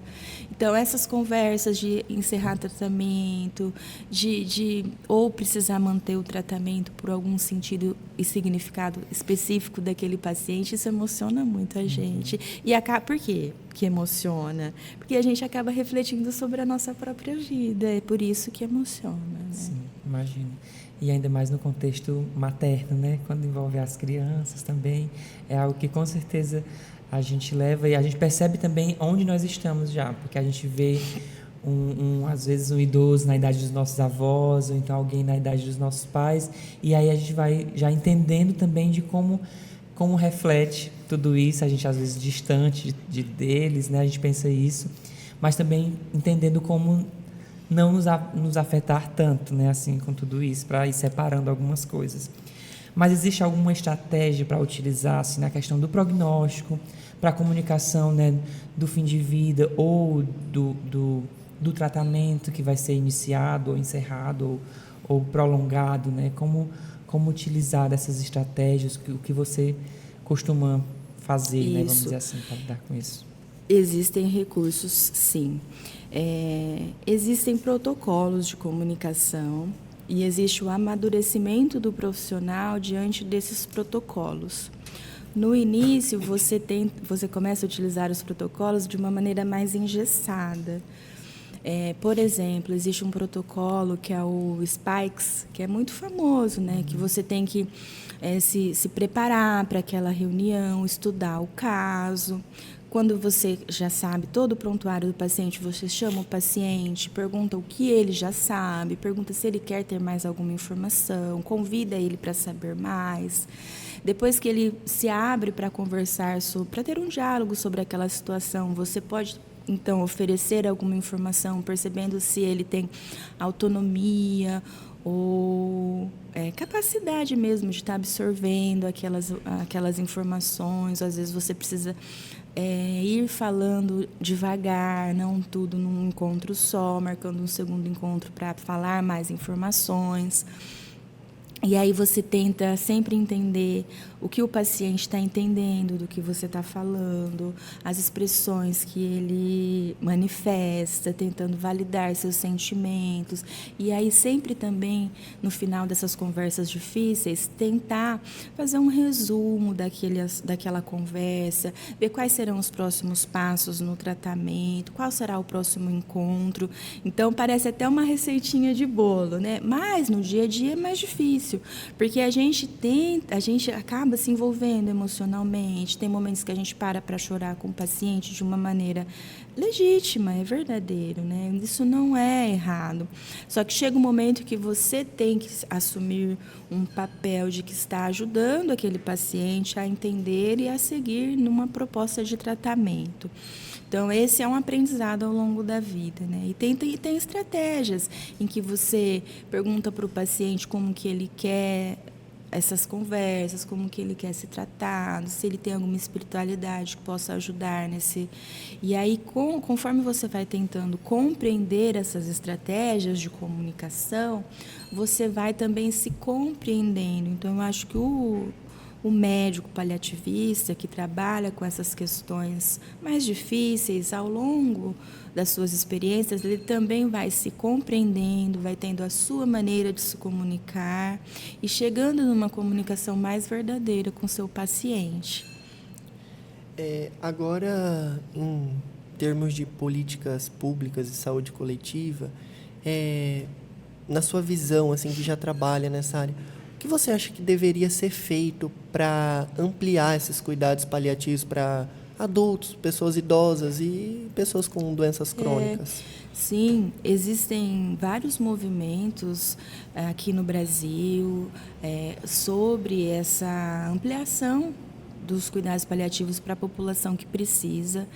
Então, essas conversas de encerrar tratamento, de ou precisar manter o tratamento por algum sentido e significado específico daquele paciente, isso emociona muito a gente. E por quê? que emociona, porque a gente acaba refletindo sobre a nossa própria vida, é por isso que emociona, né? Sim, imagino. E ainda mais no contexto materno, né? Quando envolve as crianças também, é algo que com certeza a gente leva e a gente percebe também onde nós estamos já, porque a gente vê às vezes um idoso na idade dos nossos avós, ou então alguém na idade dos nossos pais, e aí a gente vai já entendendo também de como reflete tudo isso, a gente às vezes distante deles, né? A gente pensa isso, mas também entendendo como não nos afetar tanto, né? Assim, com tudo isso, para ir separando algumas coisas. Mas existe alguma estratégia para utilizar assim, na questão do prognóstico, para a comunicação, né, do fim de vida ou do tratamento que vai ser iniciado ou encerrado ou prolongado, né? Como utilizar essas estratégias, o que você costuma fazer, né? Vamos dizer assim, para lidar com isso. Existem recursos, sim. Existem protocolos de comunicação e existe o amadurecimento do profissional diante desses protocolos. No início, você começa a utilizar os protocolos de uma maneira mais engessada. Por exemplo, existe um protocolo que é o SPIKES, que é muito famoso, né? Que você tem que se preparar para aquela reunião, estudar o caso. Quando você já sabe todo o prontuário do paciente, você chama o paciente, pergunta o que ele já sabe, pergunta se ele quer ter mais alguma informação, convida ele para saber mais. Depois que ele se abre para conversar, para ter um diálogo sobre aquela situação, você pode então oferecer alguma informação, percebendo se ele tem autonomia ou capacidade mesmo de estar absorvendo aquelas informações. Às vezes você precisa ir falando devagar, não tudo num encontro só, marcando um segundo encontro para falar mais informações. E aí você tenta sempre entender o que o paciente está entendendo do que você está falando, as expressões que ele manifesta, tentando validar seus sentimentos. E aí sempre também, no final dessas conversas difíceis, tentar fazer um resumo daquela conversa, ver quais serão os próximos passos no tratamento, qual será o próximo encontro. Então, parece até uma receitinha de bolo, né? Mas no dia a dia é mais difícil. Porque a gente acaba se envolvendo emocionalmente, tem momentos que a gente para chorar com o paciente de uma maneira legítima, é verdadeiro, né? Isso não é errado. Só que chega um momento que você tem que assumir um papel de que está ajudando aquele paciente a entender e a seguir numa proposta de tratamento. Então, esse é um aprendizado ao longo da vida, né? E tem estratégias em que você pergunta para o paciente como que ele quer essas conversas, como que ele quer ser tratado, se ele tem alguma espiritualidade que possa ajudar nesse... E aí, conforme você vai tentando compreender essas estratégias de comunicação, você vai também se compreendendo. Então, eu acho que o médico paliativista que trabalha com essas questões mais difíceis ao longo das suas experiências, ele também vai se compreendendo, vai tendo a sua maneira de se comunicar e chegando numa comunicação mais verdadeira com seu paciente. Agora, em termos de políticas públicas e saúde coletiva, na sua visão, assim, que já trabalha nessa área, o que você acha que deveria ser feito para ampliar esses cuidados paliativos para adultos, pessoas idosas e pessoas com doenças crônicas? Sim, existem vários movimentos aqui no Brasil sobre essa ampliação dos cuidados paliativos para a população que precisa.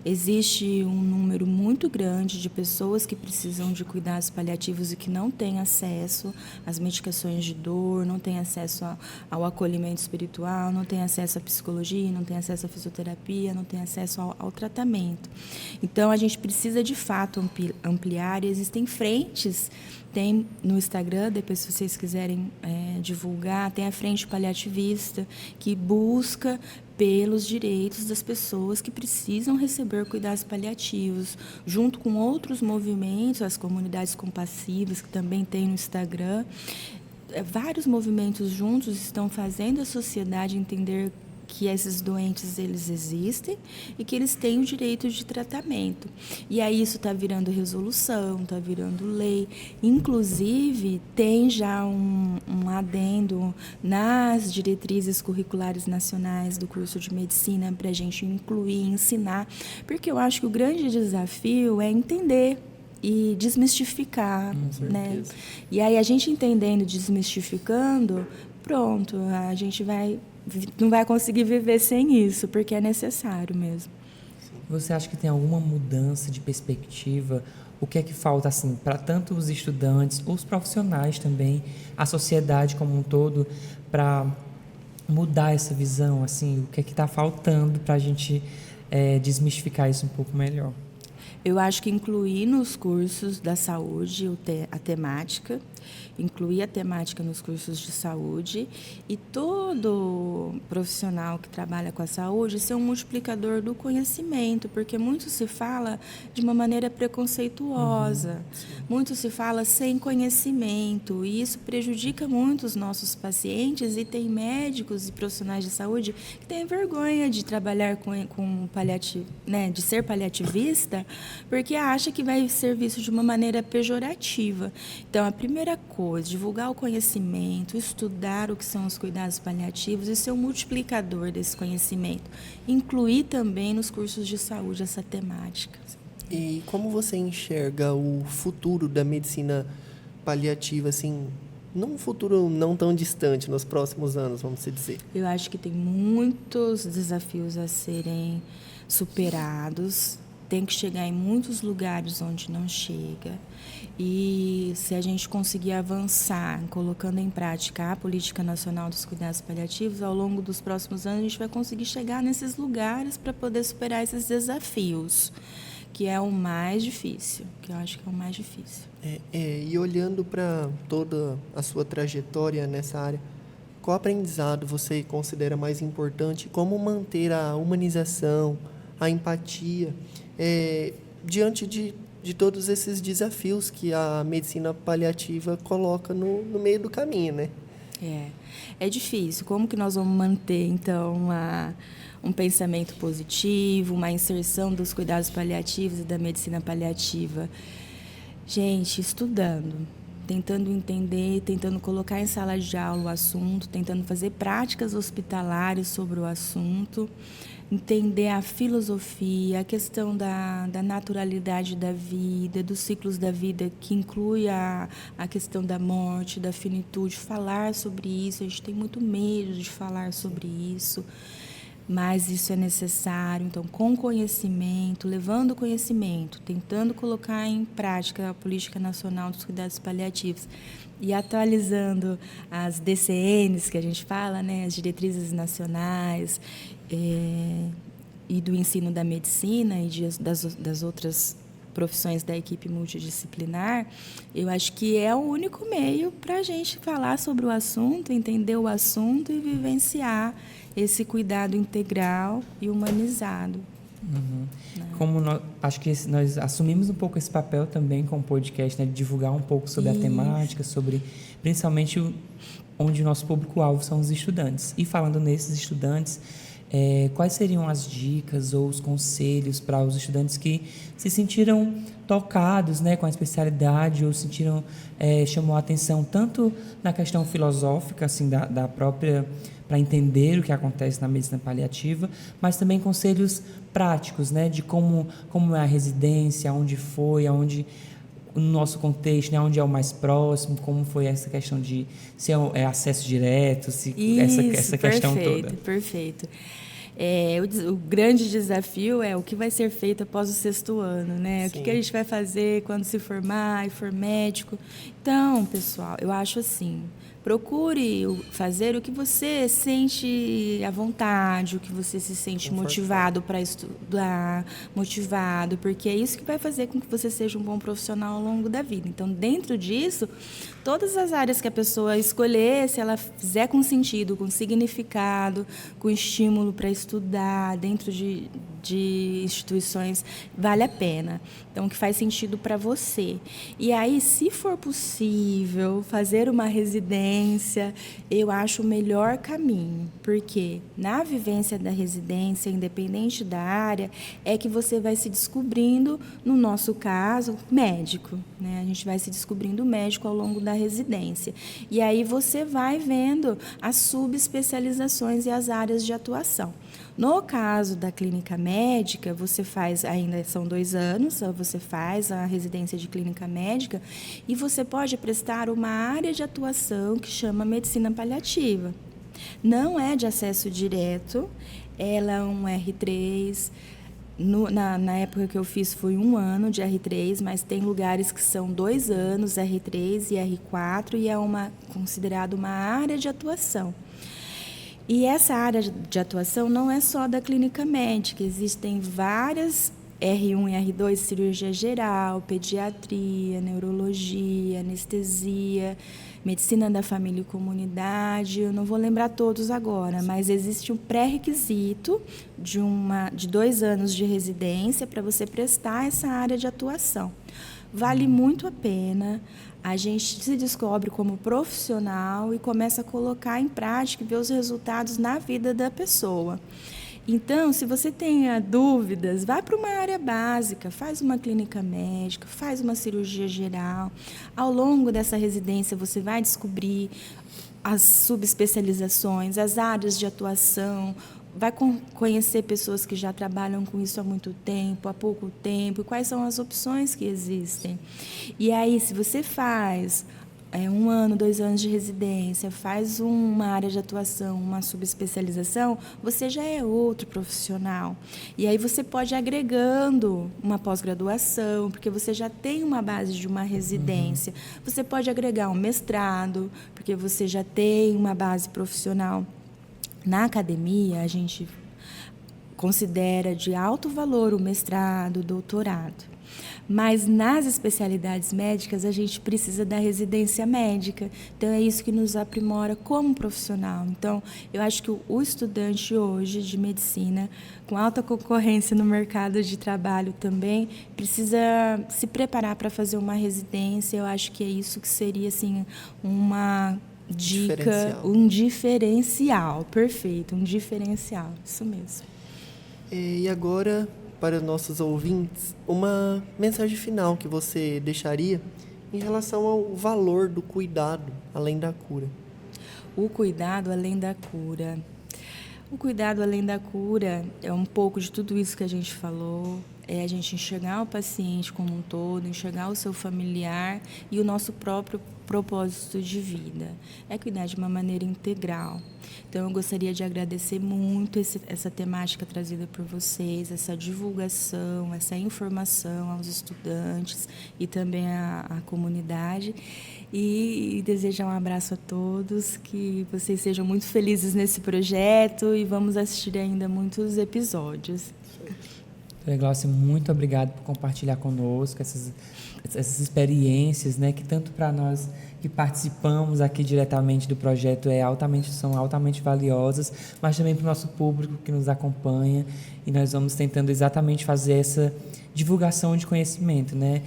Existe um número muito grande de pessoas que precisam de cuidados paliativos e que não têm acesso às medicações de dor, não têm acesso ao acolhimento espiritual, não têm acesso à psicologia, não têm acesso à fisioterapia, não têm acesso ao tratamento. Então, a gente precisa, de fato, ampliar, e existem frentes. Tem no Instagram, depois se vocês quiserem divulgar, tem a Frente Paliativista, que busca pelos direitos das pessoas que precisam receber cuidados paliativos, junto com outros movimentos, as comunidades compassivas, que também tem no Instagram. Vários movimentos juntos estão fazendo a sociedade entender que esses doentes eles existem e que eles têm o direito de tratamento. E aí isso está virando resolução, está virando lei. Inclusive, tem já um adendo nas diretrizes curriculares nacionais do curso de medicina para a gente incluir, ensinar, porque eu acho que o grande desafio é entender e desmistificar, né? E aí a gente entendendo, desmistificando, pronto, a gente não vai conseguir viver sem isso, porque é necessário mesmo. Você acha que tem alguma mudança de perspectiva? O que é que falta, assim, para tanto os estudantes, os profissionais também, a sociedade como um todo, para mudar essa visão, assim, o que é que está faltando para a gente desmistificar isso um pouco melhor? Eu acho que incluir nos cursos da saúde a temática, incluir a temática nos cursos de saúde e todo profissional que trabalha com a saúde ser um multiplicador do conhecimento, porque muito se fala de uma maneira preconceituosa, muito se fala sem conhecimento, e isso prejudica muito os nossos pacientes, e tem médicos e profissionais de saúde que têm vergonha de trabalhar com paliativo, né, de ser paliativista, porque acha que vai ser visto de uma maneira pejorativa. Então, a primeira coisa, divulgar o conhecimento, estudar o que são os cuidados paliativos e ser um multiplicador desse conhecimento. Incluir também nos cursos de saúde essa temática. E como você enxerga o futuro da medicina paliativa, assim, num futuro não tão distante, nos próximos anos, vamos dizer? Eu acho que tem muitos desafios a serem superados. Tem que chegar em muitos lugares onde não chega. E se a gente conseguir avançar, colocando em prática a Política Nacional dos Cuidados Paliativos, ao longo dos próximos anos a gente vai conseguir chegar nesses lugares para poder superar esses desafios, que é o mais difícil, que eu acho que é o mais difícil. E olhando para toda a sua trajetória nessa área, qual aprendizado você considera mais importante? Como manter a humanização, a empatia, diante de todos esses desafios que a medicina paliativa coloca no meio do caminho, né? É difícil. Como que nós vamos manter, então, um pensamento positivo, uma inserção dos cuidados paliativos e da medicina paliativa? Gente, estudando, tentando entender, tentando colocar em sala de aula o assunto, tentando fazer práticas hospitalares sobre o assunto, entender a filosofia, a questão da naturalidade da vida, dos ciclos da vida, que inclui a questão da morte, da finitude, falar sobre isso. A gente tem muito medo de falar sobre isso, mas isso é necessário. Então, com conhecimento, levando conhecimento, tentando colocar em prática a Política Nacional dos Cuidados Paliativos e atualizando as DCNs, que a gente fala, né, as diretrizes nacionais, e do ensino da medicina e das outras profissões da equipe multidisciplinar, eu acho que é o único meio para a gente falar sobre o assunto, entender o assunto e vivenciar esse cuidado integral e humanizado. Como acho que nós assumimos um pouco esse papel também com o podcast, né, de divulgar um pouco sobre a temática, sobre principalmente onde o nosso público-alvo são os estudantes. E falando nesses estudantes, quais seriam as dicas ou os conselhos para os estudantes que se sentiram tocados, né, com a especialidade ou sentiram, chamou a atenção tanto na questão filosófica, assim, da própria, para entender o que acontece na medicina paliativa, mas também conselhos práticos, né, de como é a residência, onde foi, aonde no nosso contexto, né, onde é o mais próximo, como foi essa questão de se é acesso direto, se essa questão toda. Perfeito. O grande desafio é o que vai ser feito após o 6º ano, né? Sim. O que a gente vai fazer quando se formar e for médico. Então, pessoal, eu acho assim, procure fazer o que você sente à vontade, o que você se sente motivado para estudar, motivado, porque é isso que vai fazer com que você seja um bom profissional ao longo da vida. Então, dentro disso, todas as áreas que a pessoa escolher, se ela fizer com sentido, com significado, com estímulo para estudar dentro de instituições, vale a pena. Então, que faz sentido para você. E aí, se for possível fazer uma residência, eu acho o melhor caminho, porque na vivência da residência, independente da área, é que você vai se descobrindo, no nosso caso, médico, né? A gente vai se descobrindo médico ao longo da residência. E aí você vai vendo as subespecializações e as áreas de atuação. No caso da clínica médica, você faz, ainda são 2 anos, você faz a residência de clínica médica e você pode prestar uma área de atuação que chama medicina paliativa. Não é de acesso direto, ela é um R3. Na época que eu fiz foi 1 ano de R3, mas tem lugares que são 2 anos, R3 e R4, e é considerado uma área de atuação. E essa área de atuação não é só da clínica médica, existem várias R1 e R2, cirurgia geral, pediatria, neurologia, anestesia, medicina da família e comunidade. Eu não vou lembrar todos agora, mas existe um pré-requisito de 2 anos de residência para você prestar essa área de atuação. Vale muito a pena. A gente se descobre como profissional e começa a colocar em prática e ver os resultados na vida da pessoa. Então, se você tem dúvidas, vá para uma área básica, faz uma clínica médica, faz uma cirurgia geral. Ao longo dessa residência, você vai descobrir as subespecializações, as áreas de atuação, vai conhecer pessoas que já trabalham com isso há muito tempo, há pouco tempo, quais são as opções que existem. E aí, se você faz 1 ano, 2 anos de residência, faz uma área de atuação, uma subespecialização, você já é outro profissional. E aí você pode ir agregando uma pós-graduação, porque você já tem uma base de uma residência. Você pode agregar um mestrado, porque você já tem uma base profissional. Na academia, a gente considera de alto valor o mestrado, o doutorado. Mas nas especialidades médicas, a gente precisa da residência médica. Então, é isso que nos aprimora como profissional. Então, eu acho que o estudante hoje de medicina, com alta concorrência no mercado de trabalho também, precisa se preparar para fazer uma residência. Eu acho que é isso que seria assim, uma dica, um diferencial, perfeito, um diferencial, isso mesmo. E agora, para os nossos ouvintes, uma mensagem final que você deixaria em relação ao valor do cuidado além da cura. O cuidado além da cura. O cuidado além da cura é um pouco de tudo isso que a gente falou, é a gente enxergar o paciente como um todo, enxergar o seu familiar e o nosso próprio propósito de vida. É cuidar de uma maneira integral. Então, eu gostaria de agradecer muito essa temática trazida por vocês, essa divulgação, essa informação aos estudantes e também à comunidade. E desejar um abraço a todos, que vocês sejam muito felizes nesse projeto e vamos assistir ainda muitos episódios. Glaucia, muito obrigado por compartilhar conosco essas experiências, né, que tanto para nós que participamos aqui diretamente do projeto são altamente valiosas, mas também para o nosso público que nos acompanha, e nós vamos tentando exatamente fazer essa divulgação de conhecimento, né,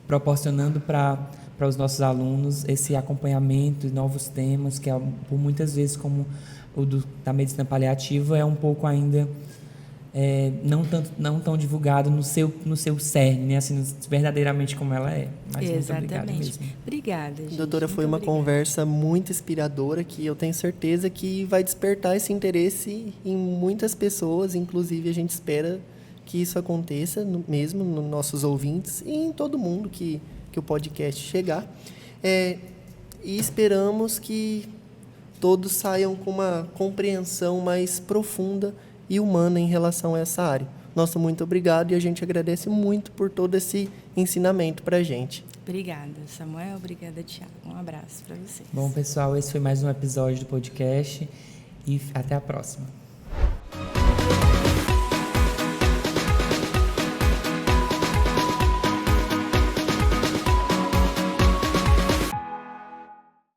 proporcionando para os nossos alunos esse acompanhamento de novos temas, que por muitas vezes, como o da medicina paliativa, é um pouco ainda não tão divulgado no seu cerne, né? Assim, verdadeiramente como ela é. Mas exatamente. Muito obrigado mesmo. Obrigada, gente. Doutora, foi uma conversa muito inspiradora que eu tenho certeza que vai despertar esse interesse em muitas pessoas, inclusive a gente espera que isso aconteça mesmo nos nossos ouvintes e em todo mundo que o podcast chegar. E esperamos que todos saiam com uma compreensão mais profunda e humana em relação a essa área. Nosso muito obrigado e a gente agradece muito por todo esse ensinamento para a gente. Obrigada, Samuel. Obrigada, Tiago. Um abraço para vocês. Bom, pessoal, esse foi mais um episódio do podcast e até a próxima.